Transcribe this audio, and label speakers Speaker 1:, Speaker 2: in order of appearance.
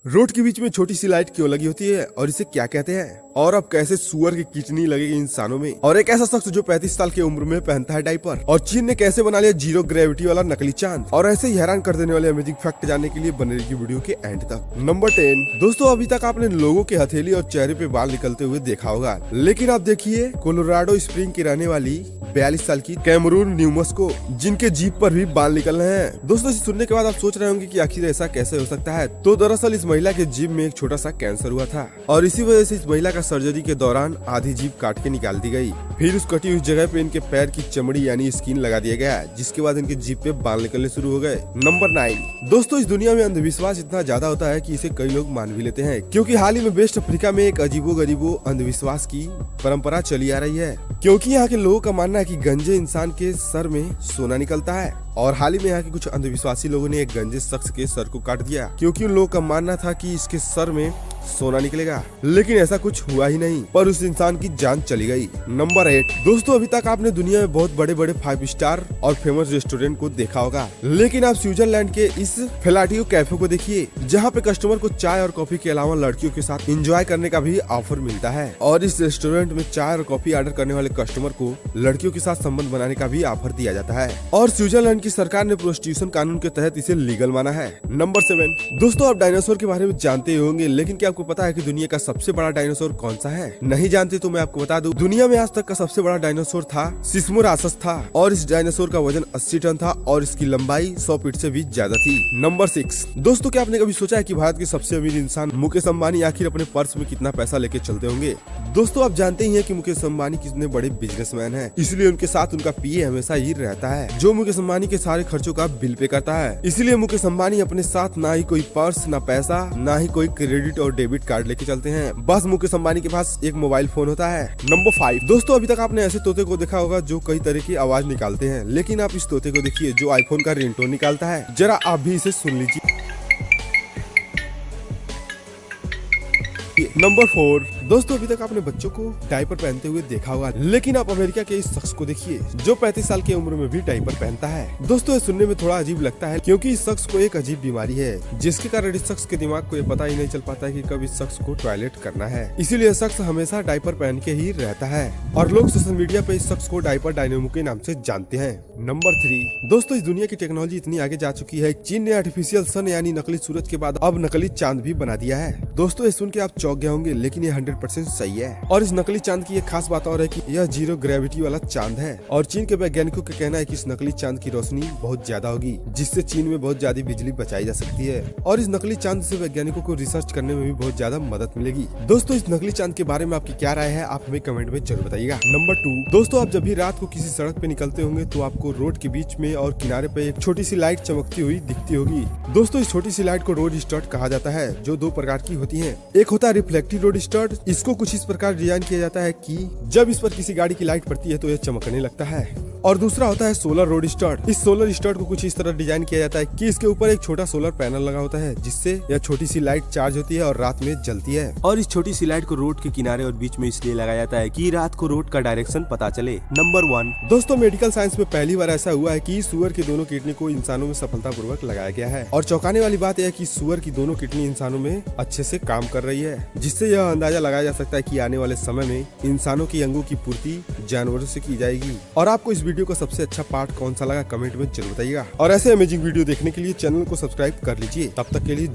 Speaker 1: Road के बीच में छोटी सी लाइट क्यों लगी होती है और इसे क्या कहते हैं, और अब कैसे सुअर की किडनी लगेगी इंसानों में, और एक ऐसा शख्स जो 35 साल की उम्र में पहनता है डायपर, और चीन ने कैसे बना लिया जीरो ग्रेविटी वाला नकली चांद, और ऐसे ही हैरान कर देने वाले अमेजिंग फैक्ट जानने के लिए बने रहिए वीडियो के एंड तक। नंबर 10 दोस्तों, अभी तक आपने लोगों के हथेली और चेहरे पे बाल निकलते हुए देखा होगा, लेकिन आप देखिए कोलोराडो स्प्रिंग की रहने वाली 42 साल की कैमरून न्यूमस को, जिनके जीभ पर भी बाल निकल रहे हैं। दोस्तों इसे सुनने के बाद आप सोच रहे होंगे कि आखिर ऐसा कैसे हो सकता है। तो दरअसल इस महिला के जीभ में एक छोटा सा कैंसर हुआ था और इसी वजह से इस महिला का सर्जरी के दौरान आधी जीभ काट के निकाल दी गई। फिर उस कटी हुई जगह पे इनके पैर की चमड़ी यानी स्किन लगा दिया गया, जिसके बाद इनके जीभ पे बाल निकलने शुरू हो गए। नंबर 9 दोस्तों, इस दुनिया में अंधविश्वास इतना ज्यादा होता है कि इसे कई लोग मान भी लेते हैं, क्योंकि हाल ही में वेस्ट अफ्रीका में एक अजीबो-गरीबो अंधविश्वास की परंपरा चली आ रही है, क्योंकि यहाँ के लोगों का मानना है कि गंजे इंसान के सर में सोना निकलता है। और हाल ही में यहाँ के कुछ अंधविश्वासी लोगों ने एक गंजे शख्स के सर को काट दिया, क्योंकि उन लोगों का मानना था कि इसके सर में सोना निकलेगा, लेकिन ऐसा कुछ हुआ ही नहीं, पर उस इंसान की जान चली गई। नंबर 8 दोस्तों, अभी तक आपने दुनिया में बहुत बड़े बड़े 5 स्टार और फेमस रेस्टोरेंट को देखा होगा, लेकिन आप स्विट्जरलैंड के इस फेलाटियो कैफे को देखिए, जहाँ पे कस्टमर को चाय और कॉफी के अलावा लड़कियों के साथ एंजॉय करने का भी ऑफर मिलता है। और इस रेस्टोरेंट में चाय और कॉफी ऑर्डर करने वाले कस्टमर को लड़कियों के साथ संबंध बनाने का भी ऑफर दिया जाता है, और स्विट्जरलैंड की सरकार ने प्रोस्टिट्यूशन कानून के तहत इसे लीगल माना है। नंबर 7 दोस्तों, आप डायनासोर के बारे में जानते ही होंगे, लेकिन क्या आपको पता है कि दुनिया का सबसे बड़ा डायनासोर कौन सा है? नहीं जानते तो मैं आपको बता दूं, दुनिया में आज तक का सबसे बड़ा डायनासोर था सिस्मोरासस था, और इस डायनासोर का वजन 80 टन था और इसकी लंबाई 100 फीट से भी ज्यादा थी। नंबर 6 दोस्तों, क्या आपने कभी सोचा है कि भारत के सबसे अमीर इंसान मुकेश अंबानी आखिर अपने पर्स में कितना पैसा लेके चलते होंगे? दोस्तों आप जानते ही हैं कि मुकेश अंबानी कितने बड़े बिजनेसमैन हैं, इसलिए उनके साथ उनका पीए हमेशा ही रहता है, जो मुकेश अंबानी के सारे खर्चों का बिल पे करता है। इसलिए मुकेश अंबानी अपने साथ ना ही कोई पर्स, ना पैसा, ना ही कोई क्रेडिट और डेबिट कार्ड लेके चलते हैं, बस मुकेश अंबानी के पास एक मोबाइल फोन होता है। नंबर 5 दोस्तों, अभी तक आपने ऐसे तोते को देखा होगा जो कई तरह की आवाज निकालते हैं, लेकिन आप इस तोते को देखिए जो आईफोन का रिंगटोन निकालता है, जरा आप भी इसे सुन लीजिए। नंबर 4 दोस्तों, अभी तक आपने बच्चों को डायपर पहनते हुए देखा होगा, लेकिन आप अमेरिका के इस शख्स को देखिए जो 35 साल की उम्र में भी डायपर पहनता है। दोस्तों ये सुनने में थोड़ा अजीब लगता है, क्योंकि इस शख्स को एक अजीब बीमारी है, जिसके कारण इस शख्स के दिमाग को ये पता ही नहीं चल पाता है कि कब इस शख्स को टॉयलेट करना है, इसीलिए शख्स हमेशा डायपर पहन के ही रहता है, और लोग सोशल मीडिया पे इस शख्स को डायपर डायनेमो के नाम से जानते हैं। नंबर 3 दोस्तों, इस दुनिया की टेक्नोलॉजी इतनी आगे जा चुकी है, चीन ने आर्टिफिशियल सन यानी नकली सूरज के बाद अब नकली चांद भी बना दिया है। दोस्तों ये सुन के आप चौंक गए होंगे, लेकिन ये 100% सही है, और इस नकली चांद की एक खास बात और है कि यह जीरो ग्रेविटी वाला चांद है, और चीन के वैज्ञानिकों का कहना है कि इस नकली चांद की रोशनी बहुत ज्यादा होगी, जिससे चीन में बहुत ज्यादा बिजली बचाई जा सकती है, और इस नकली चांद से वैज्ञानिकों को रिसर्च करने में भी बहुत ज्यादा मदद मिलेगी। दोस्तों इस नकली चांद के बारे में आपकी क्या राय है, आप हमें कमेंट में जरूर बताइएगा। नंबर 2 दोस्तों, आप जब भी रात को किसी सड़क पे निकलते होंगे तो आपको रोड के बीच में और किनारे पे एक छोटी सी लाइट चमकती हुई दिखती होगी। दोस्तों इस छोटी सी लाइट को रोड स्टड कहा जाता है, जो 2 प्रकार की होती है। एक होता है रिफ्लेक्टिव रोड स्टड, इसको कुछ इस प्रकार डिजाइन किया जाता है कि जब इस पर किसी गाड़ी की लाइट पड़ती है तो यह चमकने लगता है, और दूसरा होता है सोलर रोड स्टड। इस सोलर स्टड को कुछ इस तरह डिजाइन किया जाता है कि इसके ऊपर एक छोटा सोलर पैनल लगा होता है, जिससे यह छोटी सी लाइट चार्ज होती है और रात में जलती है, और इस छोटी सी लाइट को रोड के किनारे और बीच में इसलिए लगाया जाता है कि रात को रोड का डायरेक्शन पता चले। नंबर 1 दोस्तों, मेडिकल साइंस में पहली बार ऐसा हुआ है कि सुअर के दोनों किडनी को इंसानों में सफलतापूर्वक लगाया गया है, और चौंकाने वाली बात यह है कि सुअर की दोनों किडनी इंसानों में अच्छे से काम कर रही है, जिससे यह अंदाजा लगाया जा सकता है कि आने वाले समय में इंसानों की अंगों की पूर्ति जानवरों से की जाएगी। और आपको इस वीडियो का सबसे अच्छा पार्ट कौन सा लगा कमेंट में जरूर बताइएगा, और ऐसे अमेजिंग वीडियो देखने के लिए चैनल को सब्सक्राइब कर लीजिए। तब तक के लिए